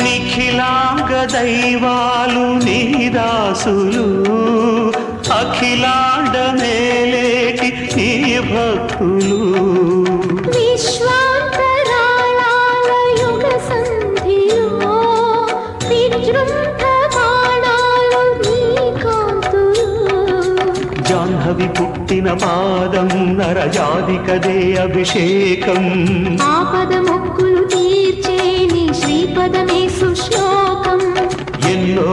నిఖిలాంగ దైవాలు నీదాసులు అఖిలాండ మేలేటి నీ భక్తులు విశ్వాంతరాళాల యుగ సంధిలో విజృంభమాణాలు నీ కాంతులు జాహ్నవి పుట్టిన పాదం నరజాదికదే అభిషేకం ఆపద మొక్కులు తీర్చే నీ శ్రీపదమే సుశ్లోకం ఎన్నో